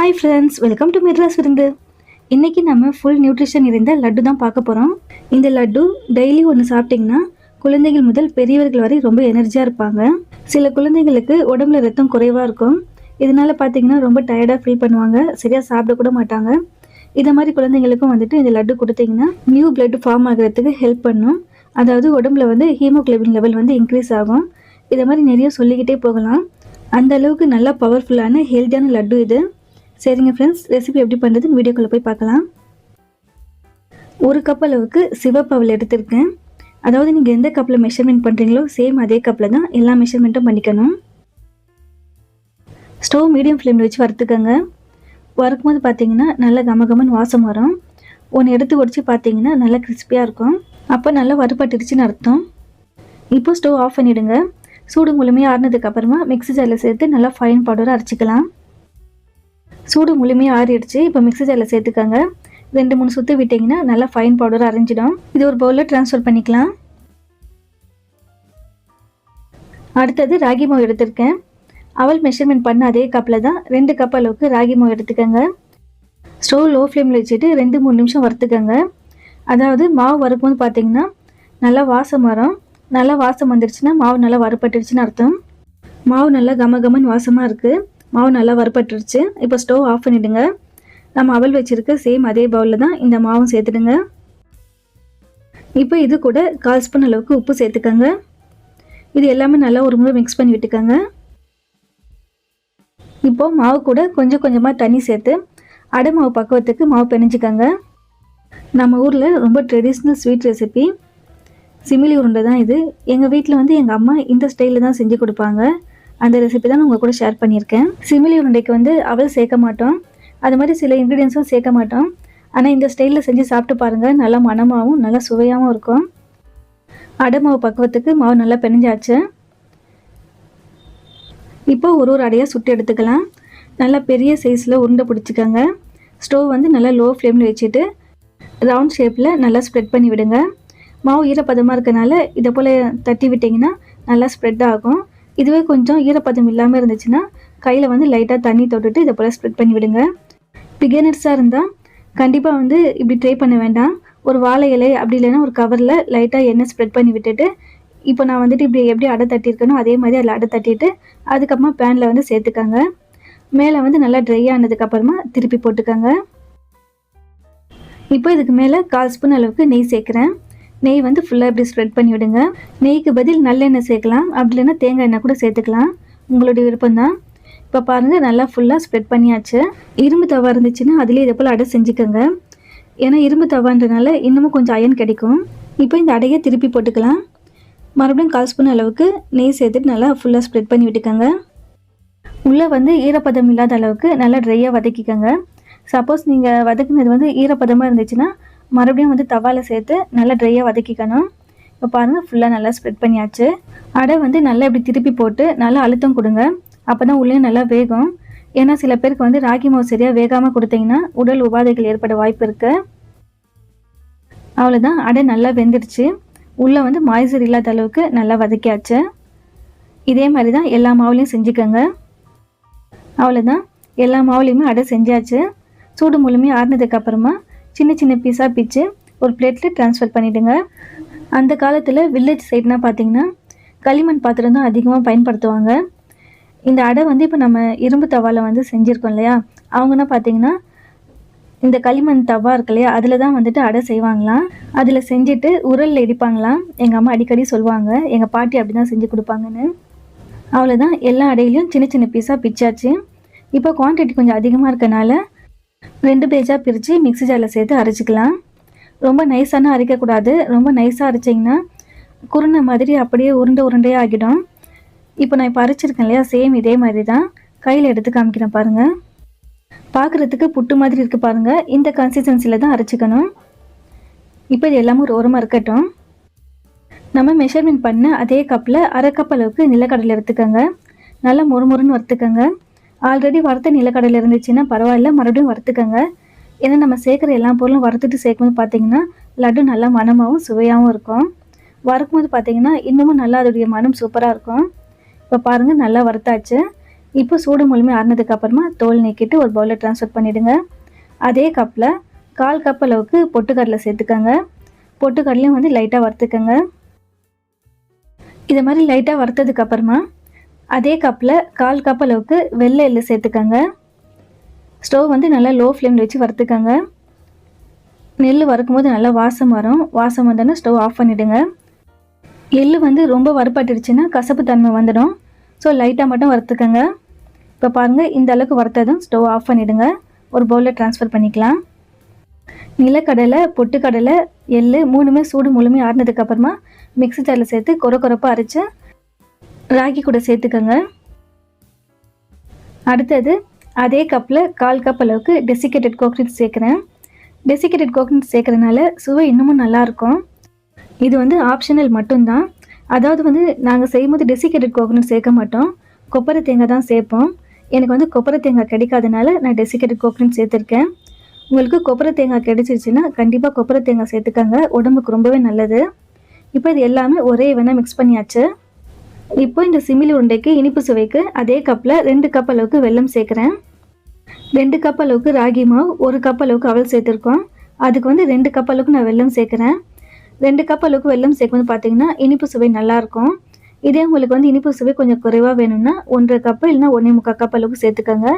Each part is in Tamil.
Hi friends, welcome to Madras விருந்து. இன்றைக்கி நம்ம ஃபுல் நியூட்ரிஷன் இருந்த லட்டு தான் பார்க்க போகிறோம். இந்த லட்டு டெய்லி ஒன்று சாப்பிட்டிங்கன்னா குழந்தைகள் முதல் பெரியவர்கள் வரை ரொம்ப எனர்ஜியாக இருப்பாங்க. சில குழந்தைங்களுக்கு உடம்புல ரத்தம் குறைவாக இருக்கும். இதனால் பார்த்தீங்கன்னா ரொம்ப டயர்டாக ஃபீல் பண்ணுவாங்க, சரியாக சாப்பிட கூட மாட்டாங்க. இதை மாதிரி குழந்தைங்களுக்கும் வந்துட்டு இந்த லட்டு கொடுத்தீங்கன்னா நியூ பிளட் ஃபார்ம் ஆகிறதுக்கு ஹெல்ப் பண்ணும். அதாவது உடம்புல வந்து ஹீமோக்ளோபின் லெவல் வந்து இன்க்ரீஸ் ஆகும். இதை மாதிரி நிறைய சொல்லிக்கிட்டே போகலாம். அந்த அளவுக்கு நல்லா பவர்ஃபுல்லான ஹெல்த்தியான லட்டு இது. சரிங்க ஃப்ரெண்ட்ஸ், ரெசிபி எப்படி பண்ணுறதுன்னு வீடியோக்குள்ளே போய் பார்க்கலாம். ஒரு கப் அளவுக்கு சிவப்பு அவல் எடுத்திருக்கேன். அதாவது நீங்கள் எந்த கப்பில் மெஷர்மெண்ட் பண்ணுறீங்களோ சேம் அதே கப்பில் தான் எல்லா மெஷர்மெண்ட்டும் பண்ணிக்கணும். ஸ்டவ் மீடியம் ஃப்ளேமில் வச்சு வறுத்துக்கோங்க. வறுக்கும் போது பார்த்தீங்கன்னா நல்லா கமகமன்னு வாசம் வரும். ஒன்று எடுத்து உடச்சி பார்த்தீங்கன்னா நல்லா கிறிஸ்பியாக இருக்கும். அப்போ நல்லா வறுபட்டுருச்சுன்னு அர்த்தம். இப்போ ஸ்டவ் ஆஃப் பண்ணிவிடுங்க. சூடு முழுமையாக ஆறினதுக்கு அப்புறமா மிக்ஸி ஜாரில் சேர்த்து நல்லா ஃபைன் பவுடராக அரைச்சிக்கலாம். சூடு முழுமையாக ஆறிடுச்சு. இப்போ மிக்ஸி ஜாரில் சேர்த்துக்கோங்க. 2-3 சுற்று விட்டிங்கன்னா நல்லா ஃபைன் பவுடராக அரைஞ்சிடும். இது ஒரு பவுலில் ட்ரான்ஸ்ஃபர் பண்ணிக்கலாம். அடுத்தது ராகி மாவு எடுத்திருக்கேன். அவல் மெஷர்மெண்ட் பண்ண அதே கப்பில் தான் 2 கப் அளவுக்கு ராகி மாவு எடுத்துக்கோங்க. ஸ்டவ் லோ ஃப்ளேமில் வச்சுட்டு 2-3 நிமிஷம் வறுத்துக்கோங்க. அதாவது மாவு வறுக்கும்போது பார்த்தீங்கன்னா நல்லா வாசம் வரும். நல்லா வாசம் வந்துடுச்சுன்னா மாவு நல்லா வறுபட்டுருச்சுன்னு அர்த்தம். மாவு நல்லா கமகமன்னு வாசமாக இருக்குது. மாவு நல்லா வறுபட்டுருச்சு. இப்போ ஸ்டவ் ஆஃப் பண்ணிவிடுங்க. நம்ம அவல் வச்சுருக்க சேம் அதே பவுலில் தான் இந்த மாவும் சேர்த்துடுங்க. இப்போ இது கூட 1/4 ஸ்பூன் அளவுக்கு உப்பு சேர்த்துக்கோங்க. இது எல்லாமே நல்லா ஒரு முறை மிக்ஸ் பண்ணி விட்டுக்கோங்க. இப்போது மாவு கூட கொஞ்சம் கொஞ்சமாக தண்ணி சேர்த்து அடை மாவு பக்குவத்துக்கு மாவு பிணைஞ்சிக்கோங்க. நம்ம ஊரில் ரொம்ப ட்ரெடிஷ்னல் ஸ்வீட் ரெசிபி சிமிலி உருண்டை தான் இது. எங்கள் வீட்டில் வந்து எங்கள் அம்மா இந்த ஸ்டைலில் தான் செஞ்சு கொடுப்பாங்க. அந்த ரெசிபி தான் உங்கள் கூட ஷேர் பண்ணியிருக்கேன். சிமிலி உருண்டைக்கு வந்து அவல் சேர்க்க மாட்டோம். அது மாதிரி சில இன்க்ரீடியன்ஸும் சேர்க்க மாட்டோம். ஆனால் இந்த ஸ்டைலில் செஞ்சு சாப்பிட்டு பாருங்கள், நல்லா மணமாகவும் நல்லா சுவையாகவும் இருக்கும். அடை மாவு பக்குவத்துக்கு மாவு நல்லா பிணைஞ்சாச்சு. இப்போ ஒரு அடையாக சுட்டு எடுத்துக்கலாம். நல்லா பெரிய சைஸில் உருண்டை பிடிச்சிக்கோங்க. ஸ்டவ் வந்து நல்லா லோ ஃப்ளேமில் வச்சுட்டு ரவுண்ட் ஷேப்பில் நல்லா ஸ்ப்ரெட் பண்ணி விடுங்க. மாவு ஈரப்பதமாக இருக்கனால இதை போல் தட்டி விட்டிங்கன்னா நல்லா ஸ்ப்ரெட் ஆகும். இதுவே கொஞ்சம் ஈரப்பதம் இல்லாமல் இருந்துச்சுன்னா கையில் வந்து லைட்டாக தண்ணி தொட்டுட்டு இதை போல் ஸ்ப்ரெட் பண்ணி விடுங்க. பிகினர்ஸாக இருந்தால் கண்டிப்பாக வந்து இப்படி ட்ரை பண்ண வேண்டாம். ஒரு வாழை இலை அப்படி இல்லைன்னா ஒரு கவரில் லைட்டாக எண்ணெய் ஸ்ப்ரெட் பண்ணி விட்டுட்டு இப்போ நான் வந்துட்டு இப்படி எப்படி அடை தட்டியிருக்கணும் அதே மாதிரி அதில் அடை தட்டிட்டு அதுக்கப்புறமா பேனில் வந்து சேர்த்துக்கோங்க. மேலே வந்து நல்லா ட்ரை ஆனதுக்கப்புறமா திருப்பி போட்டுக்கோங்க. இப்போ இதுக்கு மேலே 1/4 ஸ்பூன் அளவுக்கு நெய் சேர்க்குறேன். நெய் வந்து ஃபுல்லாக இப்படி ஸ்ப்ரெட் பண்ணி விடுங்க. நெய்க்கு பதில் நல்லெண்ணெய் சேர்க்கலாம், அப்படி இல்லைன்னா தேங்காய் எண்ணெய் கூட சேர்த்துக்கலாம், உங்களுடைய விருப்பம் தான். இப்போ பாருங்கள் நல்லா ஃபுல்லாக ஸ்ப்ரெட் பண்ணியாச்சு. இரும்பு தவா இருந்துச்சுன்னா அதுலேயே இதை போல் அடை செஞ்சுக்கோங்க. ஏன்னா இரும்பு தவான்றனால இன்னமும் கொஞ்சம் அயன் கிடைக்கும். இப்போ இந்த அடையை திருப்பி போட்டுக்கலாம். மறுபடியும் 1/4 ஸ்பூன் அளவுக்கு நெய் சேர்த்துட்டு நல்லா ஃபுல்லாக ஸ்ப்ரெட் பண்ணி விட்டுக்கோங்க. உள்ளே வந்து ஈரப்பதம் இல்லாத அளவுக்கு நல்லா ட்ரையாக வதக்கிக்கோங்க. சப்போஸ் நீங்கள் வதக்குனது வந்து ஈரப்பதமாக இருந்துச்சுன்னா மறுபடியும் வந்து தவாவில் சேர்த்து நல்லா ட்ரையாக வதக்கிக்கணும். இப்போ பாருங்கள் ஃபுல்லாக நல்லா ஸ்ப்ரெட் பண்ணியாச்சு. அடை வந்து நல்லா இப்படி திருப்பி போட்டு நல்லா அழுத்தம் கொடுங்க. அப்போ தான் உள்ளே நல்லா வேகும். ஏன்னா சில பேருக்கு வந்து ராகி மாவு சரியாக வேகாமல் கொடுத்தீங்கன்னா உடல் உபாதைகள் ஏற்பட வாய்ப்பு இருக்குது. அவ்வளோதான், அடை நல்லா வெந்துடுச்சு. உள்ளே வந்து மாய்ச்சர் இல்லாத அளவுக்கு நல்லா வதக்கியாச்சு. இதே மாதிரி தான் எல்லா மாவுலையும் செஞ்சுக்கோங்க. அவ்வளோதான், எல்லா மாவுலேயுமே அடை செஞ்சாச்சு. சூடு முழுமையாக ஆறினதுக்கப்புறமா சின்ன சின்ன பீஸாக பிச்சு ஒரு பிளேட்டில் ட்ரான்ஸ்ஃபர் பண்ணிவிடுங்க. அந்த காலத்தில் வில்லேஜ் சைட்னா பார்த்திங்கன்னா களிமண் பாத்திரம் தான் அதிகமாக பயன்படுத்துவாங்க. இந்த அடை வந்து இப்போ நம்ம இரும்பு தவாவில் வந்து செஞ்சுருக்கோம் இல்லையா, அவங்கன்னா பார்த்திங்கன்னா இந்த களிமண் தவா இருக்கு இல்லையா அதில் தான் வந்துட்டு அடை செய்வாங்களாம். அதில் செஞ்சுட்டு உரலில் இடிப்பாங்களாம். எங்கள் அம்மா அடிக்கடி சொல்லுவாங்க, எங்கள் பாட்டி அப்படி தான் செஞ்சு கொடுப்பாங்கன்னு. அவ்வளோதான், எல்லா அடையிலையும் சின்ன சின்ன பீஸாக பிச்சாச்சு. இப்போ குவான்டிட்டி கொஞ்சம் அதிகமாக இருக்கனால 2 பேஜாக பிரித்து மிக்ஸி ஜாரில் சேர்த்து அரைச்சிக்கலாம். ரொம்ப நைஸான அரைக்கக்கூடாது. ரொம்ப நைஸாக அரைச்சிங்கன்னா குருணை மாதிரி அப்படியே உருண்டையாக ஆகிடும். இப்போ நான் இப்போ அரைச்சிருக்கேன் இல்லையா, சேம் இதே மாதிரி தான். கையில் எடுத்து காமிக்கிறேன் பாருங்கள். பார்க்குறதுக்கு புட்டு மாதிரி இருக்குது பாருங்கள். இந்த கன்சிஸ்டன்சியில் தான் அரைச்சிக்கணும். இப்போ இது எல்லாமே ஒரு ஓரமாக இருக்கட்டும். நம்ம மெஷர்மெண்ட் பண்ண அதே கப்பில் 1/2 கப் அளவுக்கு நிலக்கடலை எடுத்துக்கோங்க. நல்லா மொறுமொறுன்னு வறுத்துக்கோங்க. ஆல்ரெடி வறுத்த நிலக்கடலை இருந்துச்சுன்னா பரவாயில்ல, மறுபடியும் வறுத்துக்கோங்க. ஏன்னா நம்ம சேர்க்குற எல்லா பொருளும் வறுத்துட்டு சேர்க்கும்போது பார்த்தீங்கன்னா லட்டு நல்லா மணமாகவும் சுவையாகவும் இருக்கும். வறுக்கும்போது பார்த்தீங்கன்னா இன்னமும் நல்லா அதோடைய மனம் சூப்பராக இருக்கும். இப்போ பாருங்கள் நல்லா வறுத்தாச்சு. இப்போ சூடு முழுமையாக ஆறினதுக்கப்புறமா தோல் நீக்கிட்டு ஒரு பவுலில் ட்ரான்ஸ்ஃபர் பண்ணிவிடுங்க. அதே கப்பில் 1/4 கப் அளவுக்கு பொட்டுக்கடலை சேர்த்துக்கோங்க. பொட்டுக்கடலையும் வந்து லைட்டாக வறுத்துக்கோங்க. இதை மாதிரி லைட்டாக வறுத்ததுக்கப்புறமா அதே கப்பில் 1/4 கப் அளவுக்கு வெள்ளை எள்ளு சேர்த்துக்கோங்க. ஸ்டவ் வந்து நல்லா லோ ஃப்ளேமில் வச்சு வறுத்துக்கோங்க. நெல் வறுக்கும்போது நல்லா வாசம் வரும். வாசம் வந்தோன்னா ஸ்டவ் ஆஃப் பண்ணிவிடுங்க. எள்ளு வந்து ரொம்ப வறுப்பட்டுடுச்சுன்னா கசப்பு தன்மை வந்துடும். ஸோ லைட்டாக மட்டும் வறுத்துக்கோங்க. இப்போ பாருங்கள், இந்த அளவுக்கு வறுத்ததும் ஸ்டவ் ஆஃப் பண்ணிவிடுங்க. ஒரு பவுலில் ட்ரான்ஸ்ஃபர் பண்ணிக்கலாம். நிலக்கடலை, பொட்டுக்கடலை, எள்ளு 3மே சூடு முழுமையாக ஆறினதுக்கப்புறமா மிக்ஸி ஜாரில் சேர்த்து கொரப்பாக அரைச்சி ராகி கூட சேர்த்துக்கோங்க. அடுத்தது அதே கப்பில் 1/4 கப் அளவுக்கு டெசிகேட்டட் கோகனட் சேர்க்குறேன். டெசிகேட்டட் கோகனட் சேர்க்குறதுனால சுவை இன்னமும் நல்லாயிருக்கும். இது வந்து ஆப்ஷனல் மட்டும்தான். அதாவது வந்து நாங்கள் செய்யும்போது டெசிகேட்டட் கோகனட் சேர்க்க மாட்டோம், கொப்பரை தேங்காய் தான் சேர்ப்போம். எனக்கு வந்து கொப்பரை தேங்காய் கிடைக்காதனால நான் டெசிகேட்டட் கோகனட் சேர்த்துருக்கேன். உங்களுக்கு கொப்பரை தேங்காய் கிடைச்சிருச்சுன்னா கண்டிப்பாக கொப்பரை தேங்காய் சேர்த்துக்கங்க, உடம்புக்கு ரொம்பவே நல்லது. இப்போ இது எல்லாமே ஒரே வேணால் மிக்ஸ் பண்ணியாச்சு. இப்போ இந்த சிமிலி உருண்டைக்கு இனிப்பு சுவைக்கு அதே கப்பில் 2 கப் அளவுக்கு வெல்லம் சேர்க்குறேன். 2 கப் அளவுக்கு ராகி மாவு, 1 கப் அளவுக்கு அவல் சேர்த்துருக்கோம். அதுக்கு வந்து 2 கப் அளவுக்கு நான் வெல்லம் சேர்க்குறேன். 2 கப் அளவுக்கு வெல்லம் சேர்க்கும்போது பார்த்தீங்கன்னா இனிப்பு சுவை நல்லாயிருக்கும். இதே உங்களுக்கு வந்து இனிப்பு சுவை கொஞ்சம் குறைவாக வேணும்னா 1.5 கப்பு இல்லைனா 1.25 கப் அளவுக்கு சேர்த்துக்கோங்க.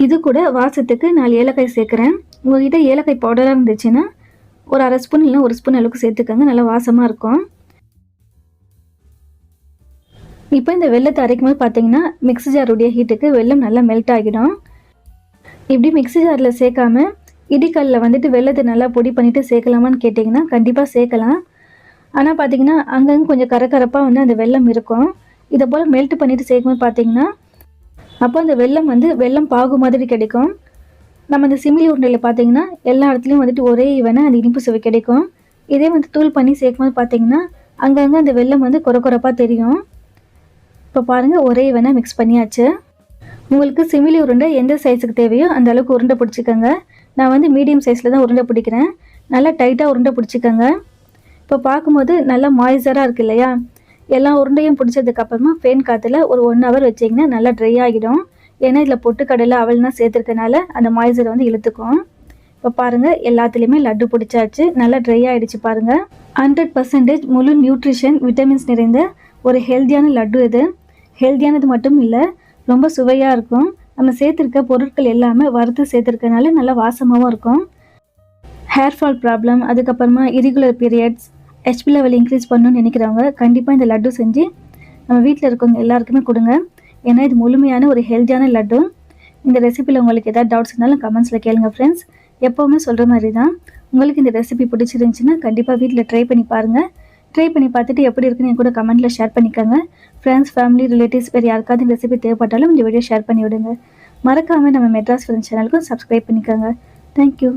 இது கூட வாசத்துக்கு 4 ஏலக்காய் சேர்க்குறேன். உங்கள்கிட்ட ஏலக்காய் பவுடராக இருந்துச்சுன்னா ஒரு 1/2 ஸ்பூன் இல்லைனா 1 ஸ்பூன் அளவுக்கு சேர்த்துக்கோங்க, நல்லா வாசமாக இருக்கும். இப்போ இந்த வெல்லத்தை அரைக்கும் போது பார்த்தீங்கன்னா மிக்ஸி ஜாருடைய ஹீட்டுக்கு வெல்லம் நல்லா மெல்ட் ஆகிடும். இப்படி மிக்ஸி ஜாரில் சேர்க்காம இடிக்கல்லில் வந்துட்டு வெல்லத்தை நல்லா பொடி பண்ணிவிட்டு சேர்க்கலாமான்னு கேட்டிங்கன்னா கண்டிப்பாக சேர்க்கலாம். ஆனால் பார்த்தீங்கன்னா அங்கங்கே கொஞ்சம் கரகரப்பாக வந்து அந்த வெல்லம் இருக்கும். இதை போல் மெல்ட் பண்ணிவிட்டு சேர்க்கும்போது பார்த்தீங்கன்னா அப்போ அந்த வெல்லம் வந்து வெல்லம் பாகு மாதிரி கிடைக்கும். நம்ம இந்த சிமிலி உருண்டையில் பார்த்தீங்கன்னா எல்லா இடத்துலையும் வந்துட்டு ஒரே ஈவனாக அந்த இனிப்பு சுவை கிடைக்கும். இதே வந்து தூள் பண்ணி சேர்க்கும்போது பார்த்தீங்கன்னா அங்கங்கே அந்த வெல்லம் வந்து கொரப்பாக தெரியும். இப்போ பாருங்கள், ஒரே ஈவனாக மிக்ஸ் பண்ணியாச்சு. உங்களுக்கு சிமிலி உருண்டை எந்த சைஸுக்கு தேவையோ அந்த அளவுக்கு உருண்டை பிடிச்சிக்கோங்க. நான் வந்து மீடியம் சைஸில் தான் உருண்டை பிடிக்கிறேன். நல்லா டைட்டாக உருண்டை பிடிச்சிக்கோங்க. இப்போ பார்க்கும்போது நல்லா மாய்ஸராக இருக்குது இல்லையா? எல்லா உருண்டையும் பிடிச்சதுக்கப்புறமா ஃபேன் காற்றுல ஒரு 1 ஹவர் வச்சிங்கன்னா நல்லா ட்ரை ஆகிடும். ஏன்னா இதில் பொட்டுக்கடலை அவல்னால் சேர்த்துருக்கனால அந்த மாய்ஸரை வந்து இழுத்துக்கும். இப்போ பாருங்கள், எல்லாத்துலேயுமே லட்டு பிடிச்சாச்சு. நல்லா ட்ரை ஆகிடுச்சு பாருங்கள். 100% முழு நியூட்ரிஷன் விட்டமின்ஸ் நிறைந்த ஒரு ஹெல்த்தியான லட்டு இது. ஹெல்த்தியானது மட்டும் இல்லை, ரொம்ப சுவையாக இருக்கும். நம்ம சேர்த்துருக்க பொருட்கள் எல்லாமே வறுத்து சேர்த்துருக்கனால நல்லா வாசமாகவும் இருக்கும். ஹேர் ஃபால் ப்ராப்ளம், அதுக்கப்புறமா இரிகுலர் பீரியட்ஸ், ஹெச்பி லெவல் இன்க்ரீஸ் பண்ணணும்னு நினைக்கிறவங்க கண்டிப்பாக இந்த லட்டு செஞ்சு நம்ம வீட்டில் இருக்கவங்க எல்லாருக்குமே கொடுங்க. ஏன்னா இது முழுமையான ஒரு ஹெல்த்தியான லட்டு. இந்த ரெசிபியில் உங்களுக்கு ஏதாவது டவுட்ஸ் இருந்தாலும் கமெண்ட்ஸில் கேளுங்க ஃப்ரெண்ட்ஸ். எப்போவுமே சொல்கிற மாதிரி தான், உங்களுக்கு இந்த ரெசிபி பிடிச்சிருந்துச்சின்னா கண்டிப்பாக வீட்டில் ட்ரை பண்ணி பாருங்கள். ட்ரை பண்ணி பார்த்துட்டு எப்படி இருக்குன்னு என் கூட கமெண்ட்டில் ஷேர் பண்ணிக்கோங்க. ஃப்ரெண்ட்ஸ், ஃபேமிலி, ரிலேட்டிவ்ஸ் வேறு யாருக்காவது இந்த ரெசிபி தேவைப்பட்டாலும் இந்த வீடியோ ஷேர் பண்ணி விடுங்க. மறக்காமல் நம்ம மெட்ராஸ் ஃப்ரெண்ட்ஸ் சேனலுக்கும் சப்ஸ்கிரைப் பண்ணிக்கோங்க. தேங்க்யூ.